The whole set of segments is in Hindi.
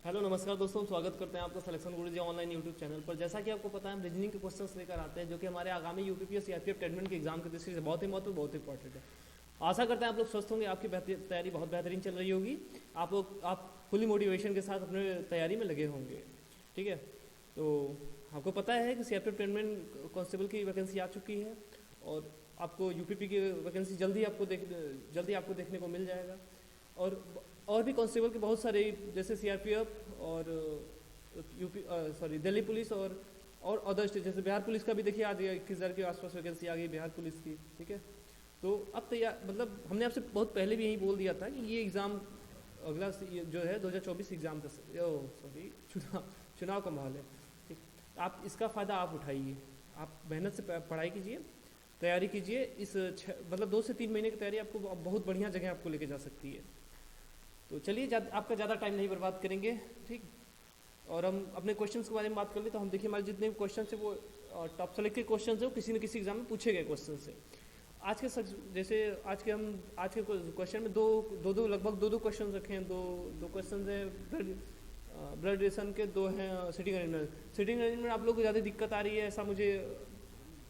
हेलो नमस्कार दोस्तों, स्वागत करते हैं आपका सिलेक्शन गुरुजी ऑनलाइन यूट्यूब चैनल पर। जैसा कि आपको पता है, हम रीजनिंग के क्वेश्चंस लेकर आते हैं जो कि हमारे आगामी यूपीपी और सीआरपीएफ टेटमेंट के एग्जाम की दृष्टि से बहुत ही महत्वपूर्ण, बहुत इंपॉर्टेंट है। आशा करते हैं आप लोग स्वस्थ होंगे, आपकी तैयारी बहुत बेहतरीन चल रही होगी। आप फुली मोटिवेशन के साथ अपने तैयारी में लगे होंगे। ठीक है, तो आपको पता है कि सीआरपीएफ टेटमेंट कांस्टेबल की वैकेंसी आ चुकी है और आपको यूपीपी की वैकेंसी जल्दी आपको देखने को मिल जाएगा। और भी कांस्टेबल के बहुत सारे, जैसे सीआरपीएफ और दिल्ली पुलिस और अदर स्टेट, जैसे बिहार पुलिस का भी देखिए आज 21,000 के आसपास वैकेंसी आ गई बिहार पुलिस की। ठीक है, तो अब तैयार, मतलब हमने आपसे बहुत पहले भी यही बोल दिया था कि ये एग्ज़ाम अगला जो है 2024 एग्ज़ाम का चुनाव का माहौल है। ठीक, आप इसका फ़ायदा आप उठाइए, आप मेहनत से पढ़ाई कीजिए, तैयारी कीजिए। मतलब 2 से 3 महीने की तैयारी आपको बहुत बढ़िया जगह आपको लेके जा सकती है। तो चलिए आपका ज़्यादा टाइम नहीं बर्बाद करेंगे। ठीक, और हम अपने क्वेश्चंस के बारे में बात कर ले तो हम देखिए हमारे जितने भी क्वेश्चन है वो टॉप सेलेक्टेड क्वेश्चन है, वो किसी न किसी एग्जाम में पूछे गए क्वेश्चन से। आज के जैसे आज के क्वेश्चन में लगभग दो क्वेश्चन रखे हैं। दो क्वेश्चन है ब्लड रिलेशन के, 2 हैं सिटिंग अरेंजमेंट। सिटिंग अरेंजमेंट आप लोग को ज़्यादा दिक्कत आ रही है, ऐसा मुझे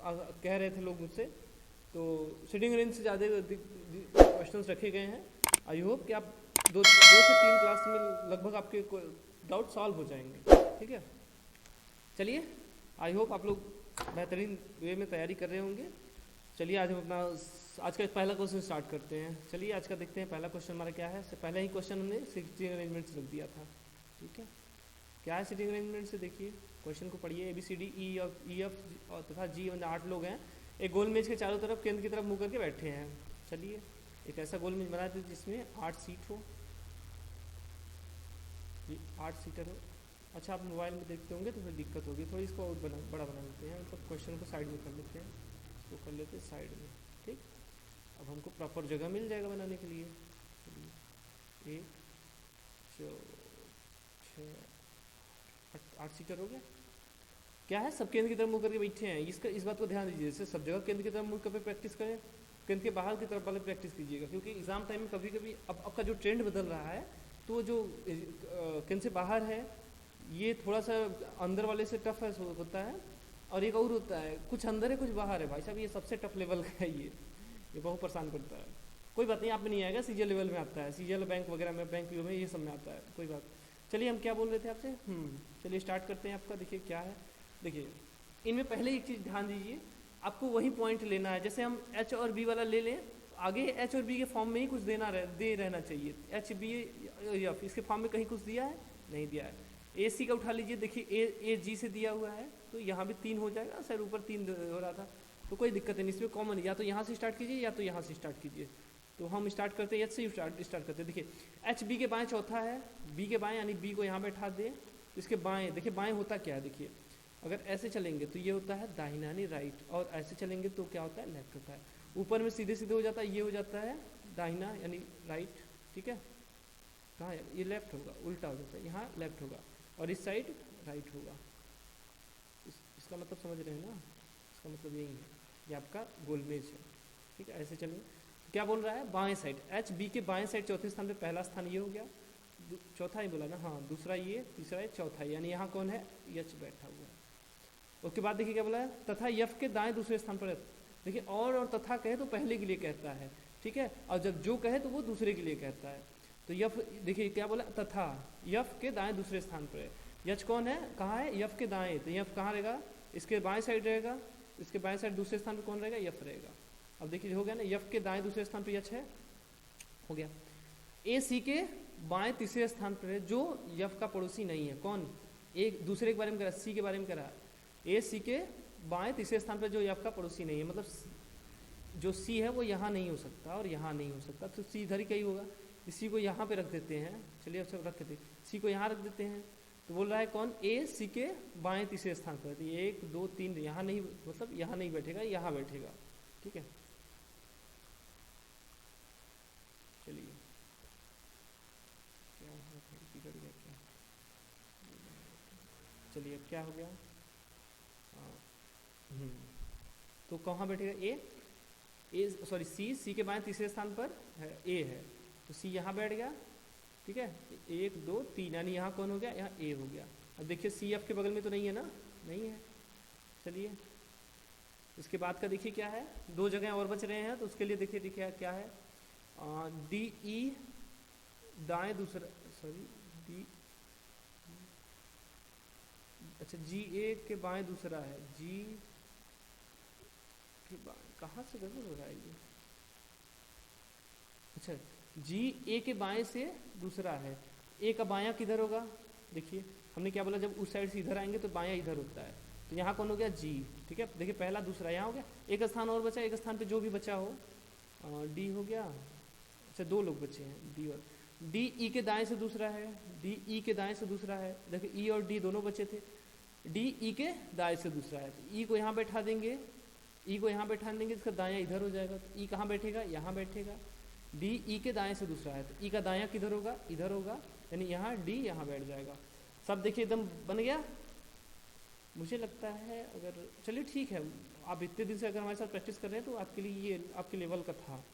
कह रहे थे लोग मुझसे। तो सिटिंग अरेंज से ज़्यादा क्वेश्चन रखे गए हैं। आई होप कि आप 2 से 3 क्लास में लगभग आपके डाउट सॉल्व हो जाएंगे। ठीक है, चलिए, आई होप आप लोग बेहतरीन वे में तैयारी कर रहे होंगे। चलिए आज हम आज का पहला क्वेश्चन स्टार्ट करते हैं। चलिए आज का देखते हैं पहला क्वेश्चन हमारा क्या है। पहला ही क्वेश्चन हमने सिटिंग अरेंजमेंट से रख दिया था। ठीक है, क्या है सिटिंग अरेंजमेंट से, देखिए क्वेश्चन को पढ़िए। ABCD EF तथा G, 8 लोग हैं, एक गोल मेज के चारों तरफ केंद्र की तरफ मुँह करके बैठे हैं। चलिए एक ऐसा गोल मेज बना दीजिए जिसमें 8 सीट हो, 8 सीटर हो। अच्छा, आप मोबाइल में देखते होंगे तो फिर दिक्कत होगी थोड़ी, इसको और बड़ा बना लेते हैं, मतलब क्वेश्चन को साइड में कर लेते हैं, इसको कर लेते हैं साइड में। ठीक, अब हमको प्रॉपर जगह मिल जाएगा बनाने के लिए। चलिए 1 4 6 8 सीटर हो गया। क्या है, सब केंद्र की तरफ मुँह करके बैठे हैं। इस बात को ध्यान दीजिए, जैसे सब जगह केंद्र की तरफ मुँह करके प्रैक्टिस करें, केंद्र के बाहर की तरफ वाले प्रैक्टिस कीजिएगा, क्योंकि एग्जाम टाइम में कभी कभी अब आपका जो ट्रेंड बदल रहा है, तो जो केंद्र से बाहर है ये थोड़ा सा अंदर वाले से टफ होता है, और एक और होता है कुछ अंदर है कुछ बाहर है। भाई साहब ये सबसे टफ लेवल का है, ये बहुत परेशान करता है। कोई बात नहीं, आप में नहीं आएगा, सीजीएल लेवल में आता है, सीजीएल बैंक वगैरह में, बैंक पीओ में, ये सब में आता है, कोई बात। चलिए हम क्या बोल रहे थे आपसे, चलिए स्टार्ट करते हैं आपका। देखिए क्या है, देखिए इनमें पहले एक चीज़ ध्यान दीजिए, आपको वही पॉइंट लेना है। जैसे हम H और B वाला ले लें, आगे H और B के फॉर्म में ही कुछ दे रहना चाहिए। HB इसके फॉर्म में कहीं कुछ दिया है, नहीं दिया है। AC का उठा लीजिए, देखिए AG से दिया हुआ है, तो यहाँ भी 3 हो जाएगा, सर ऊपर 3 हो रहा था, तो कोई दिक्कत नहीं, इसमें कॉमन, या तो यहाँ से स्टार्ट कीजिए या तो यहाँ से स्टार्ट कीजिए। तो हम स्टार्ट करते हैं H से स्टार्ट करते हैं। देखिए HB के बाएँ चौथा है, B के बाएँ, यानी B को यहाँ बैठा दें, इसके बाएँ, देखिए बाएँ होता क्या है, देखिए अगर ऐसे चलेंगे तो ये होता है दाहिना यानी राइट, और ऐसे चलेंगे तो क्या होता है, लेफ्ट होता है। ऊपर में सीधे सीधे हो जाता है, ये हो जाता है दाहिना यानी राइट। ठीक है, कहाँ है, ये लेफ्ट होगा, उल्टा हो जाता है, यहाँ लेफ्ट होगा और इस साइड राइट होगा। इसका मतलब समझ रहे हैं ना, इसका मतलब यही है, ये आपका गोलमेज है। ठीक है, ऐसे चलेंगे तो क्या बोल रहा है, बाएं साइड, HB के बाएं साइड चौथे स्थान पे पहला स्थान ये हो गया, चौथा ही बोला ना, हाँ दूसरा ये, तीसरा है, चौथा, यानी यहाँ कौन है, H बैठा हुआ है। उसके बाद देखिए क्या बोला है, तथा F के दाएं दूसरे स्थान पर। देखिए और तथा कहे तो पहले के लिए कहता है, ठीक है, और जब जो कहे तो वो दूसरे के लिए कहता है। तो F देखिए क्या बोला, तथा F के दाएं दूसरे स्थान पर है। H कौन है, कहाँ है, F के दाएं, तो F कहाँ रहेगा, इसके बाएं साइड रहेगा, इसके बाएं साइड दूसरे स्थान पर कौन रहेगा, F रहेगा। अब देखिए हो गया ना, F के दाएं दूसरे स्थान पर H है, हो गया। AC के बाएं तीसरे स्थान पर है, जो F का पड़ोसी नहीं है, कौन, एक दूसरे के बारे में कह रहा है, C के बारे में कह रहा है। AC के बाएं तीसरे स्थान पर जो F का पड़ोसी नहीं है, मतलब जो C है वो यहाँ नहीं हो सकता और यहाँ नहीं हो सकता, तो C इधर ही कहीं होगा। इसी को यहाँ पे रख देते हैं, चलिए अच्छा रख देते हैं, C को यहाँ रख देते हैं। तो बोल रहा है कौन, AC के बाएं तीसरे स्थान पर, 1 2 3, यहाँ नहीं, मतलब यहाँ नहीं बैठेगा, यहाँ बैठेगा। ठीक है, चलिए क्या बिगड़ गया क्या, चलिए अब क्या हो गया, तो कहाँ बैठेगा, C के बाएं तीसरे स्थान पर है, A है, तो C यहाँ बैठ गया। ठीक है, 1 2 3, यानी यहाँ कौन हो गया, यहाँ ए हो गया। अब देखिए सी एफ के बगल में तो नहीं है ना, नहीं है। चलिए इसके बाद का देखिए क्या है, 2 जगह और बच रहे हैं, तो उसके लिए देखिए देखिए क्या है, डी ई दाएं दूसरा, सॉरी डी, अच्छा जी ए के बाएं दूसरा है, जी के बाएं, कहाँ से गड़बड़ हो रहा है ये, अच्छा जी ए के बाएं से दूसरा है, ए का बायां किधर होगा, देखिए हमने क्या बोला, जब उस साइड से इधर आएंगे तो बायां इधर होता है, तो यहाँ कौन हो गया जी, ठीक है। देखिए पहला दूसरा यहाँ हो गया, एक स्थान और बचा, एक स्थान पे जो भी बचा हो, डी हो गया, अच्छा 2 लोग बचे हैं, डी और डी ई के दाएं से दूसरा है, डी ई के दाएं से दूसरा है, देखिए ई और डी दोनों बचे थे, डी ई के दाएं से दूसरा है, तो ई को यहाँ बैठा देंगे, ई को यहाँ बैठा देंगे, इसका दायां इधर हो जाएगा, तो ई कहाँ बैठेगा, यहाँ बैठेगा, डी ई के दाएं से दूसरा है, तो ई का दायां किधर होगा, इधर होगा, यानी यहाँ डी यहाँ बैठ जाएगा। सब देखिए एकदम बन गया, मुझे लगता है। अगर चलिए ठीक है, आप इतने दिन से अगर हमारे साथ प्रैक्टिस कर रहे हैं तो आपके लिए ये आपके लेवल का था,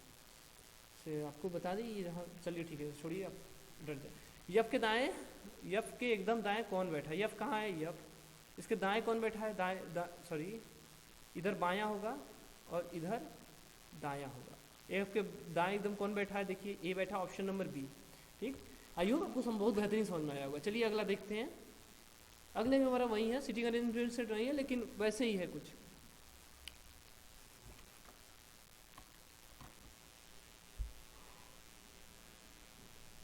से आपको बता दें ये, हाँ चलिए ठीक है, छोड़िए आप डर जाए। यफ के दाएं, यफ के एकदम दाएं कौन बैठा है, यफ कहाँ है, यफ इसके दाएं कौन बैठा है, दाएं सॉरी इधर बायां होगा और इधर दायां होगा, एफ के दाएं एकदम कौन बैठा है, देखिए ए बैठा, ऑप्शन नंबर बी, ठीक। आई होप आपको बहुत बेहतरीन समझ में आया होगा। चलिए अगला देखते हैं, अगले में हमारा वही है, सिटिंग अरेंजमेंट से नहीं है लेकिन वैसे ही है कुछ।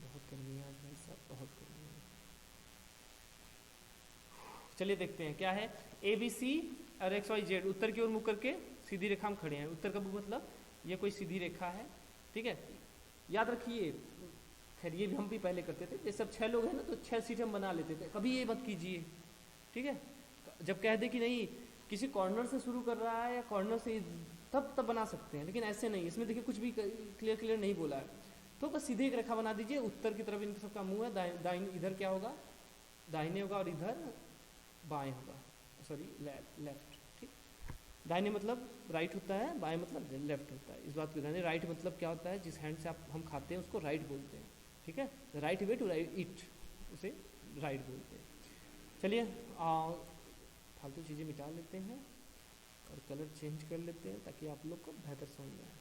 बहुत गर्मी है भाई साहब, बहुत गर्मी है। चलिए देखते हैं क्या है, ए बी सी और एक्स वाई जेड उत्तर की ओर मुख करके सीधी रेखा में खड़े हैं, उत्तर का मतलब ये कोई सीधी रेखा है, ठीक है। याद रखिए, खैर ये भी हम भी पहले करते थे, ये सब 6 लोग हैं ना तो 6 सीट हम बना लेते थे, कभी ये मत कीजिए, ठीक है। जब कह दे कि नहीं किसी कॉर्नर से शुरू कर रहा है या कॉर्नर से, तब बना सकते हैं, लेकिन ऐसे नहीं, इसमें देखिए कुछ भी क्लियर नहीं बोला है, तो बस सीधे एक रेखा बना दीजिए, उत्तर की तरफ इनका सबका मुंह है, दाहिने इधर क्या होगा, दाहिने होगा और इधर बाएं होगा, सॉरी लेफ्ट, ठीक। दाहिने मतलब राइट होता है, बाएं मतलब लेफ्ट होता है, इस बात को ध्यान दें। राइट मतलब क्या होता है, जिस हैंड से हम खाते हैं उसको राइट बोलते हैं, ठीक है, right way to write it, उसे राइट बोलते हैं। चलिए फालतू चीज़ें मिटा लेते हैं और कलर चेंज कर लेते हैं ताकि आप लोग को बेहतर समझ में आए।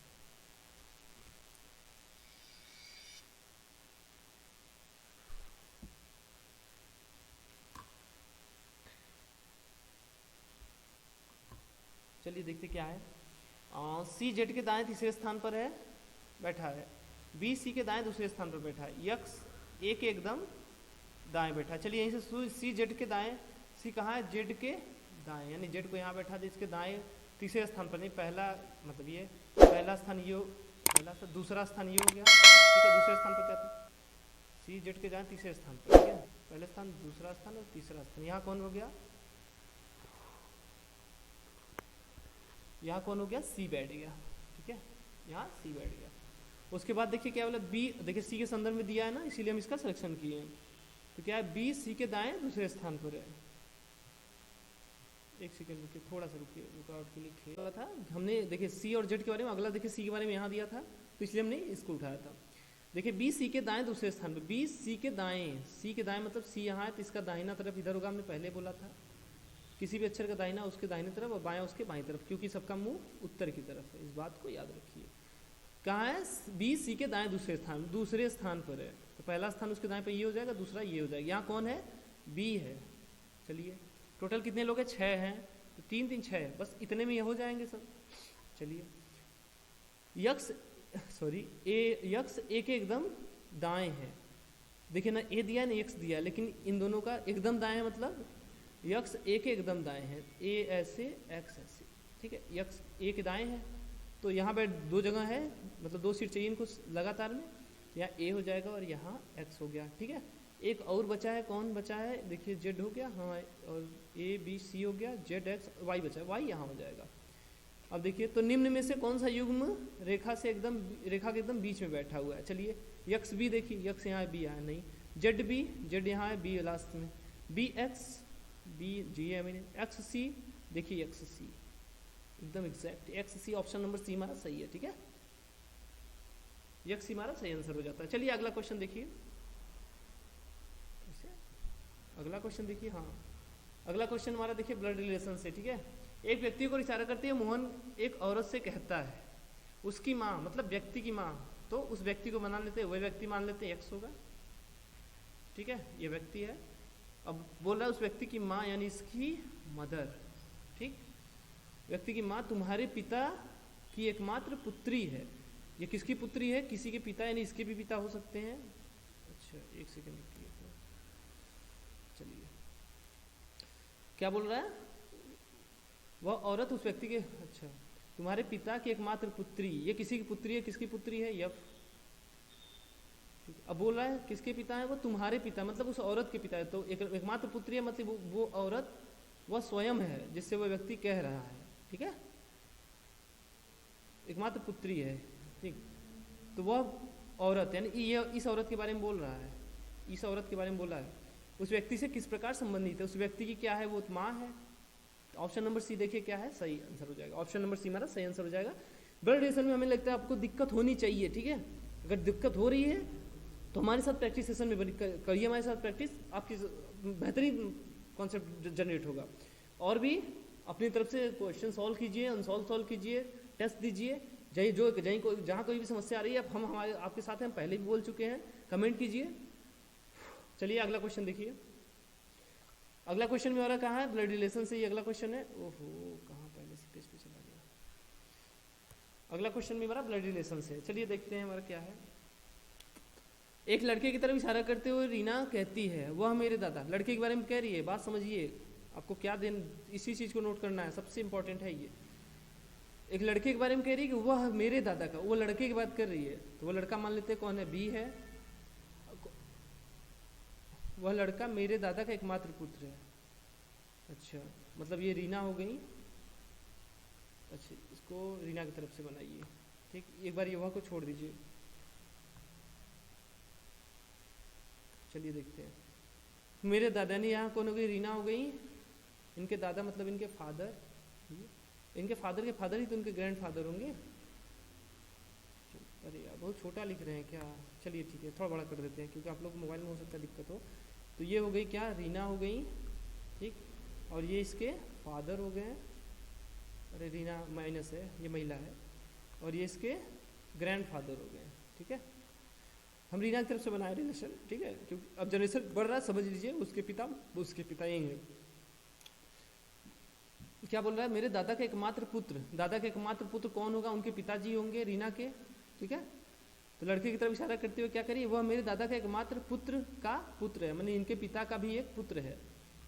चलिए देखते क्या है, सी जेड के दाएं तीसरे स्थान पर है बैठा है, बी सी के दाएं दूसरे स्थान पर बैठा है, यक्स ए के एकदम दाएं बैठा है। चलिए यहीं से सी जेड के दाएं, सी कहाँ है, जेड के दाएं, यानी जेड को यहाँ बैठा दे, इसके दाएं तीसरे स्थान पर, नहीं पहला मतलब ये पहला स्थान ये, पहला स्थान, दूसरा स्थान ये हो गया, ठीक है। दूसरे स्थान पर क्या था, सी जेड के दाएं तीसरे स्थान पर, ठीक है, पहले स्थान, दूसरा स्थान और तीसरा स्थान, यहाँ कौन हो गया, यहाँ कौन हो गया, सी बैठ गया, ठीक है, यहाँ सी बैठ गया। उसके बाद देखिए क्या बोला, बी, देखिए सी के संदर्भ में दिया है ना, इसीलिए हम इसका सिलेक्शन किए हैं, तो क्या है, बी सी के दाएं दूसरे स्थान पर है। एक सेकंड रुकिए, थोड़ा सा रुकिए, रुकावट के लिए खेला था हमने, देखिए सी और जेड के बारे में, अगला देखिए सी के बारे में यहाँ दिया था, तो इसलिए हमने इसको उठाया था। देखिए बी सी के दाएं दूसरे स्थान पर, बी सी के दाएं, सी के दाएं मतलब सी यहाँ है तो इसका दाहिना तरफ इधर होगा, हमने पहले बोला था, किसी भी अक्षर का दाहिना उसके दाहिने तरफ और बायां उसके बाएं तरफ, क्योंकि सबका मुंह उत्तर की तरफ है, इस बात को याद रखिए। कहाँ है, बी सी के दाएं दूसरे स्थान पर है, तो पहला स्थान उसके दाएं पर ये हो जाएगा, दूसरा ये हो जाएगा। यहाँ कौन है, बी है। चलिए टोटल कितने लोग हैं, 6 हैं, तो 3 3 6, बस इतने में ये हो जाएंगे सब। चलिए यक्स सॉरी यक्स ए के एकदम दाएं है, देखिए ना ए दिया ना एक्स दिया, लेकिन इन दोनों का एकदम दाएं मतलब यक्स ए के एकदम दाएं है, ए ऐसे एक्स ऐसे, ठीक है, यक्स ए के दाएं है, तो यहाँ पे 2 जगह है, मतलब 2 सीट चाहिए इनको लगातार में, यहाँ ए हो जाएगा और यहाँ एक्स हो गया, ठीक है। एक और बचा है, कौन बचा है, देखिए जेड हो गया, हाँ, और ए बी सी हो गया, जेड एक्स वाई बचा है, वाई यहाँ हो जाएगा। अब देखिए तो निम्न में से कौन सा युग्म रेखा के एकदम बीच में बैठा हुआ है, चलिए यक्स बी, देखिए यक्स यहाँ है, बी यहाँ नहीं, जेड बी, जेड यहाँ है, बी लास्ट में, बी एक्स, बी जी है मैंने, एक्स सी, देखिए एक्स सी एकदम exact, X C option number C हमारा सही है, ठीक है, एक्स सी हमारा सही आंसर हो जाता है। चलिए अगला क्वेश्चन देखिए, अगला क्वेश्चन देखिए। हाँ, अगला क्वेश्चन हमारा देखिए ब्लड रिलेशन से, ठीक है। एक व्यक्ति को इशारा करते हुए मोहन एक औरत से कहता है, उसकी माँ मतलब व्यक्ति की माँ, तो उस व्यक्ति को मान लेते हैं, वह व्यक्ति मान लेते हैं एक्स होगा, ठीक है, ये व्यक्ति है। अब बोल रहा है उस व्यक्ति की माँ यानी इसकी मदर, ठीक, व्यक्ति की माँ तुम्हारे पिता की एकमात्र पुत्री है। ये किसकी पुत्री है? किसी के पिता, यानी इसके भी पिता हो सकते हैं। अच्छा एक सेकंड रुकिए, चलिए क्या बोल रहा है? वह औरत उस व्यक्ति के, अच्छा, तुम्हारे पिता की एकमात्र पुत्री, ये किसी की पुत्री है, किसकी पुत्री है? यफ। अब बोल रहा है किसके पिता है? वो तुम्हारे पिता, मतलब उस औरत के पिता है। तो एकमात्र पुत्री है, मतलब वो औरत वह स्वयं है जिससे वो व्यक्ति कह रहा है, ठीक है, एकमात्र पुत्री है, ठीक। तो वह औरत यानी ये इस औरत के बारे में बोल रहा है, इस औरत के बारे में बोल रहा है, उस व्यक्ति से किस प्रकार संबंधित है, उस व्यक्ति की क्या है? वो माँ है। ऑप्शन नंबर सी देखिए क्या है, सही आंसर हो जाएगा। ऑप्शन नंबर सी हमारा सही आंसर हो जाएगा। ब्लड रिलेशन में हमें लगता है आपको दिक्कत होनी चाहिए, ठीक है। अगर दिक्कत हो रही है तो हमारे साथ प्रैक्टिस सेशन में करिए, हमारे साथ प्रैक्टिस, आपकी बेहतरीन कॉन्सेप्ट जनरेट होगा। और भी अपनी तरफ से क्वेश्चन सॉल्व कीजिए, अनसॉल्व सॉल्व कीजिए, टेस्ट दीजिए, जहाँ कोई भी समस्या आ रही है हम हमारे आपके साथ हैं, हम पहले भी बोल चुके हैं, कमेंट कीजिए। चलिए अगला क्वेश्चन देखिए। अगला क्वेश्चन में हमारा कहाँ है? ब्लड रिलेशन से ही अगला क्वेश्चन है। ओहो, कहाँ पहले से पेज पे चला गया। अगला क्वेश्चन में हमारा ब्लड रिलेशन से, चलिए देखते हैं हमारा क्या है। एक लड़के की तरफ इशारा करते हुए रीना कहती है, वह मेरे दादा, लड़के के बारे में कह रही है, बात समझिए, आपको क्या इसी चीज को नोट करना है, सबसे इंपॉर्टेंट है ये। एक लड़के के बारे में कह रही है कि वह मेरे दादा का, वो लड़के की बात कर रही है, तो वो लड़का मान लेते हैं कौन है? बी है। वह लड़का मेरे दादा का एकमात्र पुत्र है। अच्छा, मतलब ये रीना हो गई। अच्छा, इसको रीना की तरफ से बनाइए, ठीक। एक बार ये वह को छोड़ दीजिए। चलिए देखते हैं। मेरे दादा ने यहाँ कौन हो गई? रीना हो गई। इनके दादा मतलब इनके फादर, इनके फादर के फादर ही तो इनके ग्रैंड फादर होंगे। अरे यार बहुत छोटा लिख रहे हैं क्या? चलिए ठीक है, थोड़ा बड़ा कर देते हैं क्योंकि आप लोग मोबाइल में हो सकता है दिक्कत हो। तो ये हो गई क्या? रीना हो गई, ठीक, और ये इसके फादर हो गए। अरे रीना माइनस है, ये महिला है, और ये इसके ग्रैंड फादर हो गए, ठीक है। हम रीना की तरफ से बनाए रिलेशन, ठीक है, क्योंकि अब जनरेशन बढ़ रहा है, समझ लीजिए। उसके पिता यही है। क्या बोल रहा है? मेरे दादा का एकमात्र पुत्र, दादा के एकमात्र पुत्र कौन होगा? उनके पिताजी होंगे रीना के, ठीक है। तो लड़के की तरफ इशारा करते हुए क्या करिए? वह मेरे दादा का एकमात्र पुत्र का पुत्र है, माने इनके पिता का भी एक पुत्र है,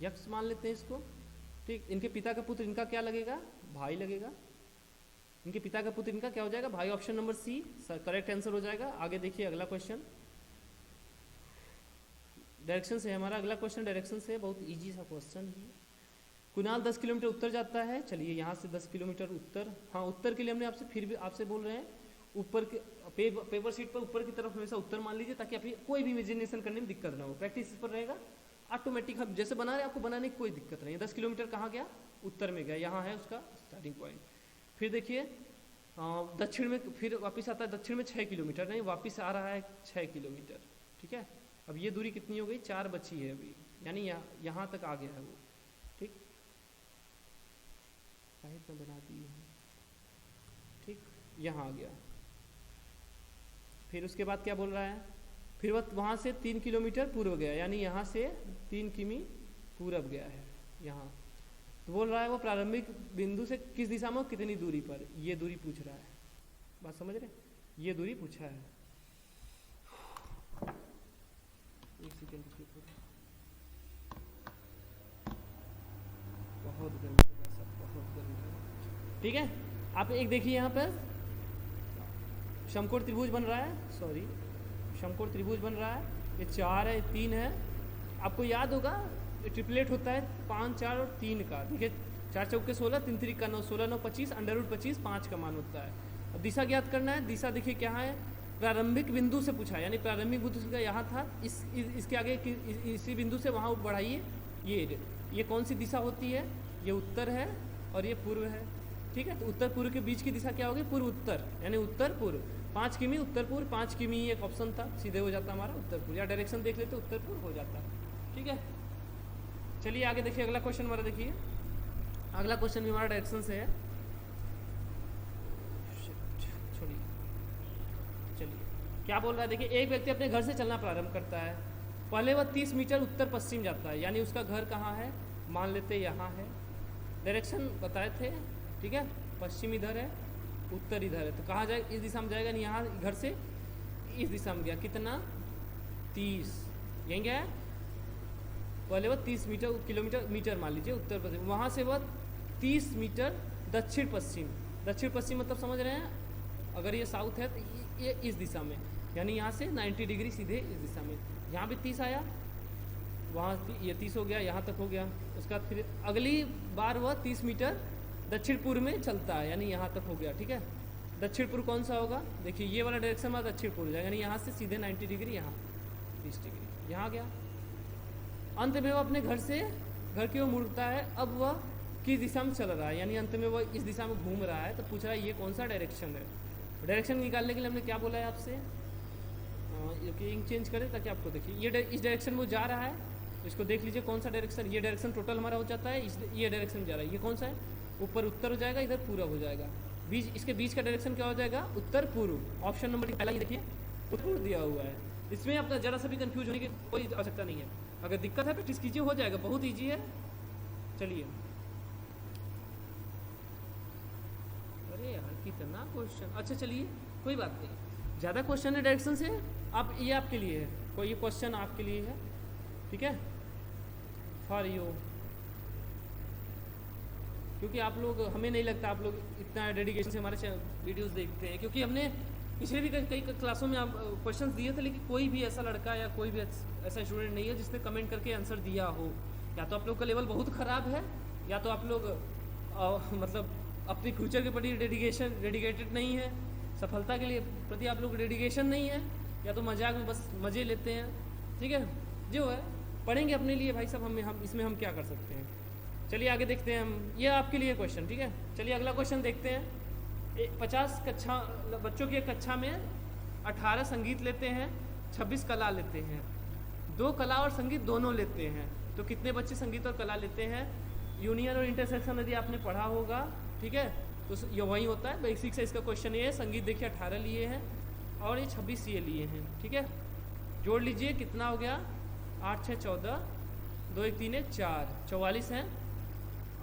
यक्ष मान लेते हैं इसको, ठीक। इनके पिता का पुत्र इनका क्या लगेगा? भाई लगेगा। इनके पिता का पुत्र इनका क्या हो जाएगा? भाई। Option number C correct answer हो जाएगा। आगे देखिए अगला क्वेश्चन, डायरेक्शन से हमारा अगला क्वेश्चन डायरेक्शन से, बहुत इजी सा क्वेश्चन है। कुणाल 10 किलोमीटर उत्तर जाता है। चलिए यहाँ से 10 किलोमीटर उत्तर, हाँ उत्तर के लिए हमने आपसे फिर भी आपसे बोल रहे हैं, ऊपर के पेपर शीट पर ऊपर की तरफ हमेशा उत्तर मान लीजिए, ताकि आपकी कोई भी इमेजिनेशन करने में दिक्कत ना हो। प्रैक्टिस पर रहेगा ऑटोमेटिक, हम जैसे बना रहे हैं आपको बनाने की कोई दिक्कत नहीं है। 10 किलोमीटर कहाँ गया? उत्तर में गया, यहाँ है उसका स्टार्टिंग पॉइंट। फिर देखिए दक्षिण में, फिर वापस आता है दक्षिण में 6 किलोमीटर, नहीं वापस आ रहा है 6 किलोमीटर, ठीक है। अब ये दूरी कितनी हो गई? 4 बची है अभी, यानी यहाँ तक आ गया है वो, ठीक। साइड में बना दी है, ठीक, यहाँ आ गया। फिर उसके बाद क्या बोल रहा है? फिर वह वहाँ से 3 किलोमीटर पूर्व गया, यानी यहाँ से 3 किमी पूरब गया है यहाँ। तो बोल रहा है वो प्रारंभिक बिंदु से किस दिशा में, कितनी दूरी पर, ये दूरी पूछ रहा है। बात समझ रहे? ये दूरी पूछा है। एक सेकेंड, बहुत गर्मी है सब, बहुत गर्मी है, ठीक है। आप एक देखिए यहाँ पर समकोण त्रिभुज बन रहा है, सॉरी समकोण त्रिभुज बन रहा है। ये 4 है, 3 है। आपको याद होगा ट्रिपलेट होता है 5, 4 और 3 का, ठीक है। 4 चौके 16, 3 3 का 9, 16 9 25, √25 5 का मान होता है। अब दिशा ज्ञात करना है। दिशा देखिए क्या है? प्रारंभिक बिंदु से पूछा है, यानी प्रारंभिक बिंदु से यहाँ था, इसके आगे इसी बिंदु से वहाँ बढ़ाइए। ये कौन सी दिशा होती है? ये उत्तर है और ये पूर्व है, ठीक है। तो उत्तर पूर्व के बीच की दिशा क्या होगी? पूर्व उत्तर, यानी उत्तर पूर्व। 5 किमी उत्तर पूर्व, 5 किमी एक ऑप्शन था, सीधे हो जाता हमारा उत्तर पूर्व, या डायरेक्शन देख लेते उत्तर पूर्व हो जाता, ठीक है। चलिए आगे देखिए, अगला क्वेश्चन हमारा देखिए, अगला क्वेश्चन भी हमारा डायरेक्शन से है। छोड़िए, चलिए क्या बोल रहा है देखिए, एक व्यक्ति अपने घर से चलना प्रारंभ करता है। पहले वह 30 मीटर उत्तर पश्चिम जाता है, यानी उसका घर कहाँ है, मान लेते यहाँ है। डायरेक्शन बताए थे, ठीक है, पश्चिम इधर है, उत्तर इधर है, तो कहाँ जाएगा, इस दिशा में जाएगा। नहीं, यहाँ घर से इस दिशा में गया, कितना 30, यहीं गया है। पहले वह 30 मीटर मान लीजिए उत्तर पश्चिम, वहाँ से वह 30 मीटर दक्षिण पश्चिम। दक्षिण पश्चिम मतलब समझ रहे हैं, अगर ये साउथ है तो ये इस दिशा में, यानी यहाँ से 90 डिग्री सीधे इस दिशा में। यहाँ भी 30 आया, वहाँ ये 30 हो गया, यहाँ तक हो गया। उसका फिर अगली बार वह 30 मीटर दक्षिण पूर्व में चलता है, यानी यहाँ तक हो गया, ठीक है। दक्षिण पूर्व कौन सा होगा, देखिए ये वाला डायरेक्शन में दक्षिण पूर्व जाएगा, यानी यहाँ से सीधे 90 डिग्री, यहाँ 30 डिग्री, यहाँ गया। अंत में वह अपने घर की ओर मुड़ता है। अब वह किस दिशा में चल रहा है, यानी अंत में वह इस दिशा में घूम रहा है। तो पूछ रहा है ये कौन सा डायरेक्शन है। डायरेक्शन निकालने के लिए हमने क्या बोला है आपसे, इंक चेंज करें ताकि आपको देखिए, ये इस डायरेक्शन में वो जा रहा है, इसको देख लीजिए कौन सा डायरेक्शन। ये डायरेक्शन टोटल हमारा हो जाता है, ये डायरेक्शन जा रहा है, ये कौन सा है, ऊपर उत्तर हो जाएगा, इधर पूरब हो जाएगा। इसके बीच का डायरेक्शन क्या हो जाएगा, उत्तर पूर्व। ऑप्शन नंबर पहला ये देखिए उत्तर पूर्व दिया हुआ है, इसमें आपका जरा सा भी कंफ्यूज होने की कोई आवश्यकता नहीं है। अगर दिक्कत है प्रैक्टिस कीजिए, हो जाएगा, बहुत ईजी है। चलिए, अरे यार कितना क्वेश्चन, अच्छा चलिए कोई बात नहीं, ज़्यादा क्वेश्चन है डायरेक्शन से, आप ये आपके लिए है, कोई ये क्वेश्चन आपके लिए है, ठीक है, फॉर यू। क्योंकि आप लोग, हमें नहीं लगता आप लोग इतना डेडिकेशन से हमारे वीडियोस देखते हैं, क्योंकि हमने पिछले भी कई क्लासों में आप क्वेश्चंस दिए थे, लेकिन कोई भी ऐसा लड़का या कोई भी ऐसा स्टूडेंट नहीं है जिसने कमेंट करके आंसर दिया हो। या तो आप लोग का लेवल बहुत ख़राब है, या तो आप लोग मतलब अपने फ्यूचर के प्रति डेडिकेटेड नहीं है, सफलता के लिए प्रति आप लोग डेडिकेशन नहीं है, या तो मजाक में बस मज़े लेते हैं, ठीक है। जो है पढ़ेंगे अपने लिए भाई साहब, हम इसमें हम क्या कर सकते हैं। चलिए आगे देखते हैं हम, ये आपके लिए क्वेश्चन, ठीक है। चलिए अगला क्वेश्चन देखते हैं। 50 कक्षा बच्चों की एक कक्षा में 18 संगीत लेते हैं, 26 कला लेते हैं। 2 कला और संगीत दोनों लेते हैं, तो कितने बच्चे संगीत और कला लेते हैं। यूनियन और इंटरसेक्शन यदि आपने पढ़ा होगा, ठीक है, तो ये वही होता है। बेसिक से इसका क्वेश्चन ये है, संगीत देखिए 18 लिए हैं और ये 26 ये लिए हैं, ठीक है। जोड़ लीजिए, कितना हो गया, 8 6 14, 2 1 3 1 4, 44 हैं।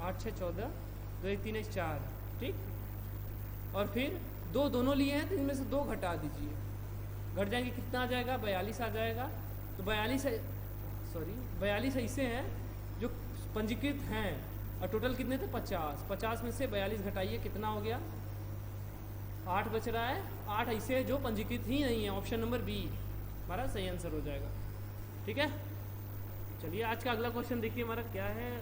8 6 14, 2 1 3 1 4, ठीक। और फिर 2 दोनों लिए हैं, तो इनमें से 2 घटा दीजिए, घट जाएंगे, कितना आ जाएगा, 42 आ जाएगा। तो 42 ऐसे हैं जो पंजीकृत हैं, और टोटल कितने थे, 50 में से 42 घटाइए, कितना हो गया, 8 बच रहा है। 8 ऐसे हैं जो पंजीकृत ही नहीं है, ऑप्शन नंबर बी हमारा सही आंसर हो जाएगा, ठीक है। चलिए आज का अगला क्वेश्चन देखिए हमारा क्या है।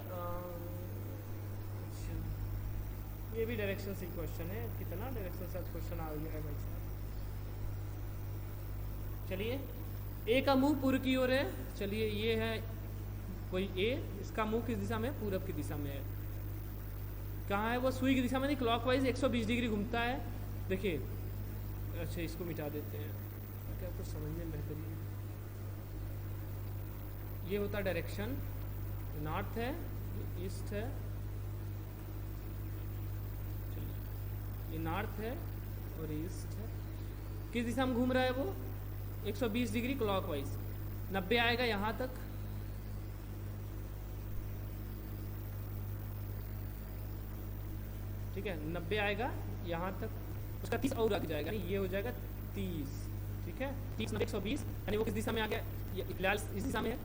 ये भी डायरेक्शन से क्वेश्चन है, कितना डायरेक्शन से क्वेश्चन आ गया है भाई साहब। चलिए, ए का मुंह पूर्व की ओर है, चलिए ये है कोई ए, इसका मुंह किस दिशा में है, पूरब की दिशा में है। कहाँ है वो, सुई की दिशा में नहीं, क्लॉकवाइज 120 डिग्री घूमता है। देखिए, अच्छा इसको मिटा देते हैं क्या, कुछ समझने में बेहतरी है। ये होता डायरेक्शन, नॉर्थ है, ईस्ट है, ये नॉर्थ है और ईस्ट है। किस दिशा में घूम रहा है वो, 120 डिग्री क्लॉकवाइज। 90 आएगा यहाँ तक, ठीक है, 90 आएगा यहाँ तक, उसका 30 और आगे जाएगा, ये हो जाएगा 30, ठीक है। 30 90 120, यानी वो किस दिशा में आ गया, फिलहाल इस दिशा में है।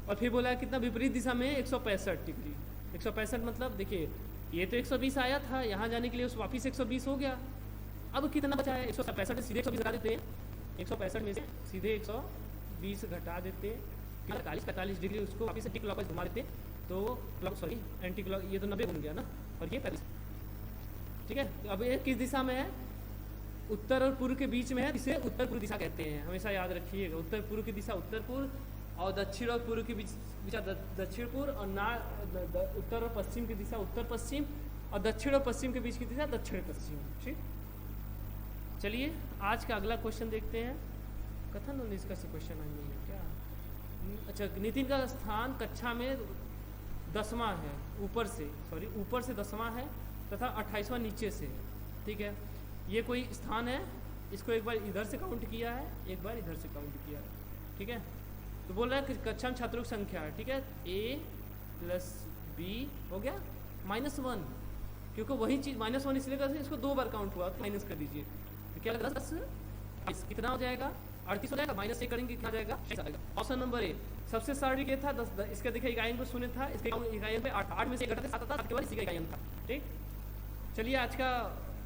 और फिर बोला है कितना, विपरीत दिशा में 165 डिग्री। 165 मतलब देखिए, ये तो 120 आया था, यहाँ जाने के लिए उस वापिस 120 हो गया। अब कितना बचा है, 165 सीधे 120 घटा देते हैं, 165 में से सीधे 120 घटा देते, 45 डिग्री उसको वापिस एंटी क्लॉकवाइज घुमा देते, तो एंटी क्लॉक, ये तो 90 घूम गया ना, और ये 45, ठीक है। अब ये किस दिशा में है, उत्तर और पूर्व के बीच में है, इसे उत्तर पूर्व दिशा कहते हैं, हमेशा याद रखिएगा। उत्तर पूर्व की दिशा उत्तर पूर्व, और दक्षिण और पूर्व के बीच दक्षिण पूर्व, और उत्तर और पश्चिम की दिशा उत्तर पश्चिम, और दक्षिण और पश्चिम के बीच की दिशा दक्षिण पश्चिम, ठीक। चलिए आज का अगला क्वेश्चन देखते हैं। कथन और निष्कर्ष क्वेश्चन आई है क्या, अच्छा। नितिन का स्थान कक्षा में 10वां है ऊपर से, सॉरी ऊपर से 10वां है तथा 28वां नीचे से है, ठीक है। ये कोई स्थान है, इसको एक बार इधर से काउंट किया है, एक बार इधर से काउंट किया है, ठीक है। तो बोल रहा है कि कक्षा में छात्रों की संख्या है, ठीक है, a + b हो गया -1, क्योंकि वही चीज़ -1 इसलिए करते इसको 2 बार काउंट हुआ तो माइनस कर दीजिए, तो क्या लगा 10 कितना हो जाएगा 38 हो जाएगा, -1 करेंगे कितना जाएगा 6 आएगा। ऑप्शन नंबर ए सबसे सारी ये था 10, इसका देखिए इकाइयों को शून्य था, इसके इकाइयों पे 8 में से 1 घटाते 7 आता, 7 के बाद इसी का इकाइयों था, ठीक। चलिए आज का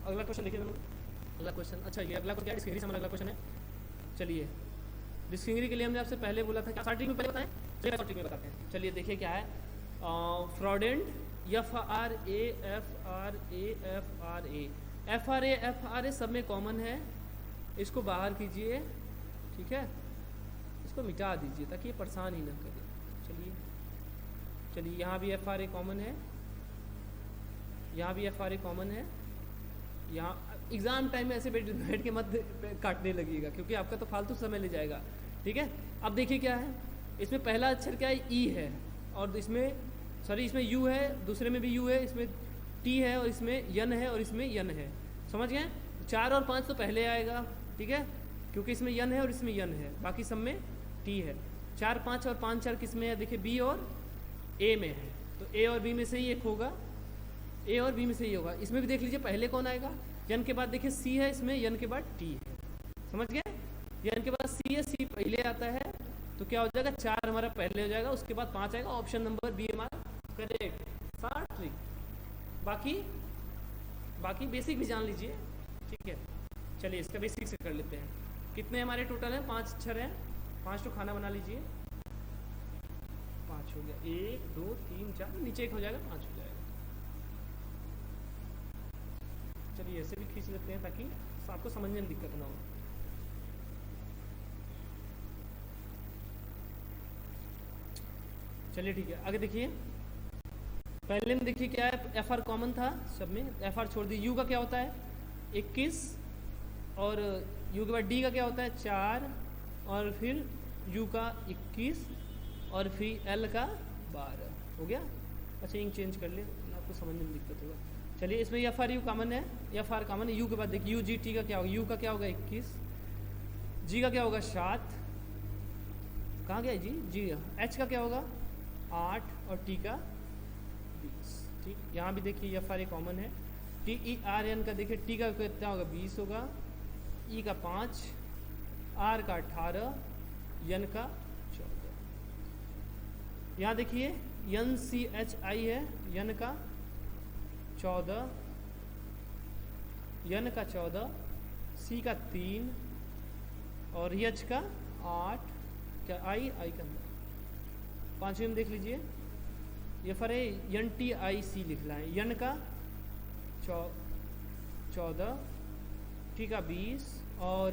अगला क्वेश्चन देखिए, अगला क्वेश्चन, अच्छा ये अगला क्या डिस्कवरी से हमारा अगला क्वेश्चन है। चलिए डिस्कवरी के लिए हमने आपसे पहले बोला था, क्या शॉर्ट ट्रिक में पहले बताएं, चलिए शॉर्ट ट्रिक में बताते हैं। चलिए देखिए क्या है, फ्रॉडेंट FRA सब में कॉमन है, इसको बाहर कीजिए, ठीक है, इसको मिटा दीजिए ताकि ये परेशान ही ना करे। चलिए यहाँ भी FRA कॉमन है, यहाँ भी FRA कॉमन है, यहाँ एग्जाम टाइम में ऐसे बैठ के मत काटने लगिएगा क्योंकि आपका तो फालतू समय ले जाएगा, ठीक है। अब देखिए क्या है, इसमें पहला अक्षर क्या है, ई है, और इसमें सॉरी इसमें यू है, दूसरे में भी यू है, इसमें टी है, और इसमें यन है, और इसमें यन है, समझ गए। 4 और 5 तो पहले आएगा, ठीक है, क्योंकि इसमें यन है और इसमें यन है, बाकी सब में टी है। 4, 5 और 5, 4 किस में है, देखिए बी और ए में है, तो ए और बी में से ही एक होगा, ए और बी में से ही होगा। इसमें भी देख लीजिए पहले कौन आएगा, यन के बाद देखिए सी है, इसमें यन के बाद टी है, समझ गए। यन के बाद सी है, सी पहले आता है, तो क्या हो जाएगा 4 हमारा पहले हो जाएगा, उसके बाद 5 आएगा, ऑप्शन नंबर बी हमारा करेक्ट, शॉर्ट ट्रिक। बाकी बेसिक भी जान लीजिए, ठीक है। चलिए इसका बेसिक से कर लेते हैं। कितने हमारे टोटल हैं, 5 अक्षर हैं, 5 तो खाना बना लीजिए, 5 हो गया, 1 2 3 4, नीचे 1 हो जाएगा, 5 हो जाएगा। चलिए ऐसे भी खींच लेते हैं ताकि आपको समझने में दिक्कत ना हो। चलिए ठीक है, आगे देखिए, पहले में देखिए क्या है, FR कॉमन था सब में, FR छोड़ दी। U का क्या होता है 21, और U के बाद D का क्या होता है 4, और फिर U का 21, और फिर L का 12 हो गया। अच्छा इंक चेंज कर ले, आपको समझने में दिक्कत होगा। चलिए इसमें FRU कॉमन है, FR कॉमन है। U के बाद देखिए UGT का क्या होगा, U का क्या होगा 21, G का क्या होगा 7, कहाँ गया जी, H का क्या होगा 8, और T का 20, ठीक। यहाँ भी देखिए FRA कॉमन है। TERN का देखिए, T का कितना होगा 20 होगा, E का 5, R का 18, N का 14। यहाँ देखिए NCHI है, N का 14, N का 14, C का 3, और H का 8, क्या I का 9। 5वें में देख लीजिए, FRA NTIC लिख रहा है, N का 14, T का 20, और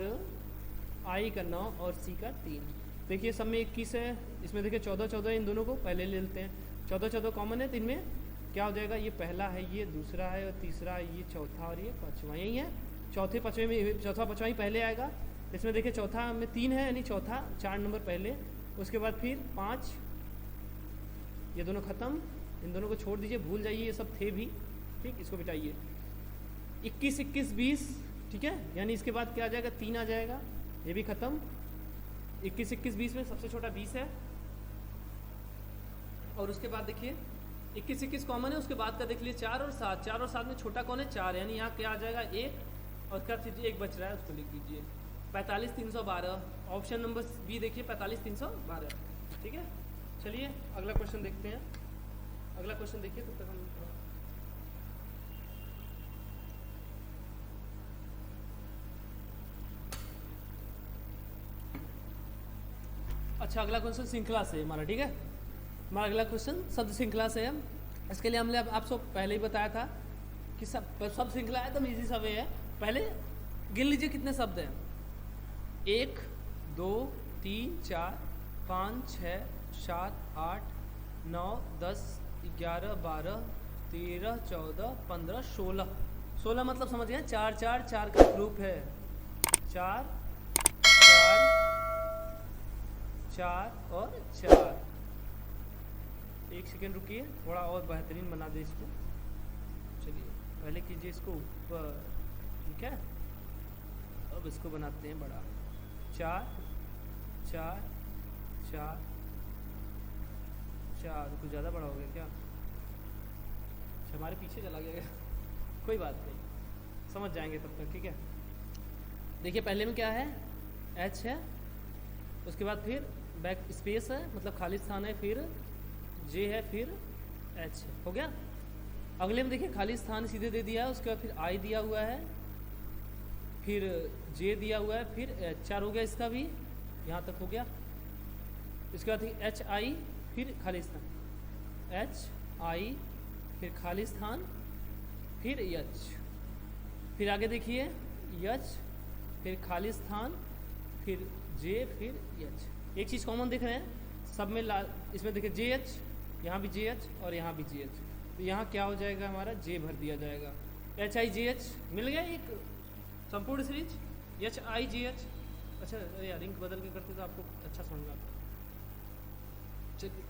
I का 9, और C का 3। देखिए सब में 21 है, इसमें देखिए 14 इन दोनों को पहले ले लेते हैं। 14 कॉमन है, तो इनमें क्या हो जाएगा, ये पहला है, ये दूसरा है, और तीसरा है, ये चौथा, और ये पाँचवा, यही है। चौथा पाँचवा ही पहले आएगा। इसमें देखिए चौथा में 3 है, यानी चौथा 4 नंबर पहले, उसके बाद फिर 5, ये दोनों खत्म, इन दोनों को छोड़ दीजिए, भूल जाइए ये सब थे भी, ठीक। इसको बिठाइए 21, 21, 20, ठीक है, यानी इसके बाद क्या आ जाएगा 3 आ जाएगा, ये भी खत्म। 21, 21, 20 में सबसे छोटा 20 है, और उसके बाद देखिए 21, 21 कॉमन है, उसके बाद का देख लीजिए 4 और 7, 4 और 7 में छोटा कौन है 4, यानी यहाँ क्या आ जाएगा 1, और उसका फिर 1 बच रहा है, उसको लिख दीजिए 45, 312, ऑप्शन नंबर बी देखिए 45, 312, ठीक है। चलिए अगला क्वेश्चन देखते हैं, अगला क्वेश्चन देखिए तब तक हम अच्छा अगला क्वेश्चन श्रृंखला से हमारा, ठीक है। हमारा अगला क्वेश्चन शब्द श्रृंखला से है। इसके लिए हमने आपको पहले ही बताया था कि सब श्रृंखला है, तो इजी सब है। पहले गिन लीजिए कितने शब्द हैं, 1 2 3 4 5 6 7 8 9 10 11 12 13 14 15 16। 16 मतलब समझ गए 4 4 4 का ग्रुप है, 4 4 4 और 4। एक सेकेंड रुकिए, थोड़ा और बेहतरीन बना दे इसको। चलिए पहले कीजिए इसको ऊपर, ठीक है। अब इसको बनाते हैं बड़ा, 4 4 4 4। कुछ ज़्यादा बड़ा हो गया क्या? अच्छा हमारे पीछे चला गया कोई बात नहीं, समझ जाएंगे तब तक, ठीक है। देखिए पहले में क्या है, एच है, उसके बाद फिर बैक स्पेस है, मतलब खाली स्थान है, फिर जे है, फिर एच है, हो गया। अगले में देखिए खाली स्थान सीधे दे दिया है, उसके बाद फिर आई दिया हुआ है, फिर जे दिया हुआ है, फिर एच, 4 हो गया इसका भी, यहाँ तक हो गया। इसके बाद एच आई, फिर खाली स्थान, एच आई, फिर खाली स्थान, फिर यच, फिर आगे देखिए यच, फिर खाली स्थान, फिर जे, फिर यच। एक चीज़ कॉमन देख रहे हैं सब में, इसमें देखिए जे एच, यहाँ भी जे एच और यहाँ भी जे एच, तो यहाँ क्या हो जाएगा हमारा, जे भर दिया जाएगा। एच आई जे एच मिल गया एक संपूर्ण series, H I J H. अच्छा अरे यार लिंक बदल के करते तो आपको अच्छा समझ में आता। चलिए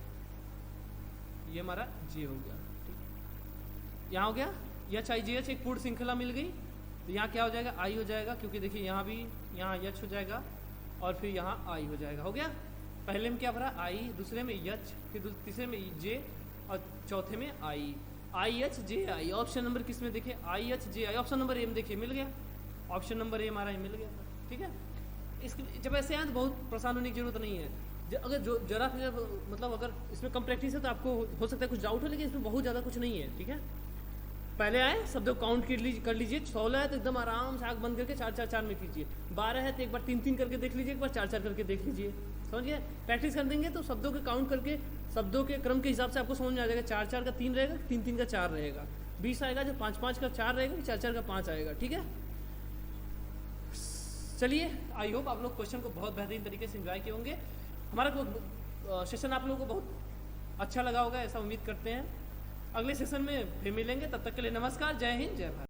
ये हमारा जे हो गया, ठीक, यहाँ हो गया एच आई जे एच, एक पूर्ण श्रृंखला मिल गई। तो यहाँ क्या हो जाएगा, आई हो जाएगा, क्योंकि देखिए यहाँ भी, यहाँ यच हो जाएगा और फिर यहाँ आई हो जाएगा, हो गया। पहले में क्या भरा, आई, दूसरे में यच, फिर तीसरे में जे और चौथे में I H J I. Option number किस में देखिए, I H J I, option number A में देखिए मिल गया, ऑप्शन नंबर ए हमारा मिल गया, ठीक है। इसके जब ऐसे आए तो बहुत परेशान होने की जरूरत नहीं है। अगर जो जरा फिर मतलब अगर इसमें कम प्रैक्टिस है तो आपको हो सकता है कुछ डाउट हो, लेकिन इसमें बहुत ज़्यादा कुछ नहीं है, ठीक है। पहले आए शब्दों को काउंट कर लीजिए, 16 है तो एकदम आराम से आँख बंद करके 4 4 4 में कीजिए, 12 है तो एक बार 3 3 करके देख लीजिए, एक बार 4 4 करके देख लीजिए, समझ गए। प्रैक्टिस कर देंगे तो शब्दों के काउंट करके, शब्दों के क्रम के हिसाब से आपको समझ में आ जाएगा। 4 4 का 3 रहेगा, 3 3 का 4 रहेगा, 20 आएगा, जो 5 5 का 4 रहेगा, 4 4 का 5 आएगा, ठीक है। चलिए आई होप आप लोग क्वेश्चन को बहुत बेहतरीन तरीके से एंजॉय किए होंगे। हमारा सेशन आप लोगों को बहुत अच्छा लगा होगा, ऐसा उम्मीद करते हैं। अगले सेशन में फिर मिलेंगे, तब तक के लिए नमस्कार, जय हिंद, जय भारत।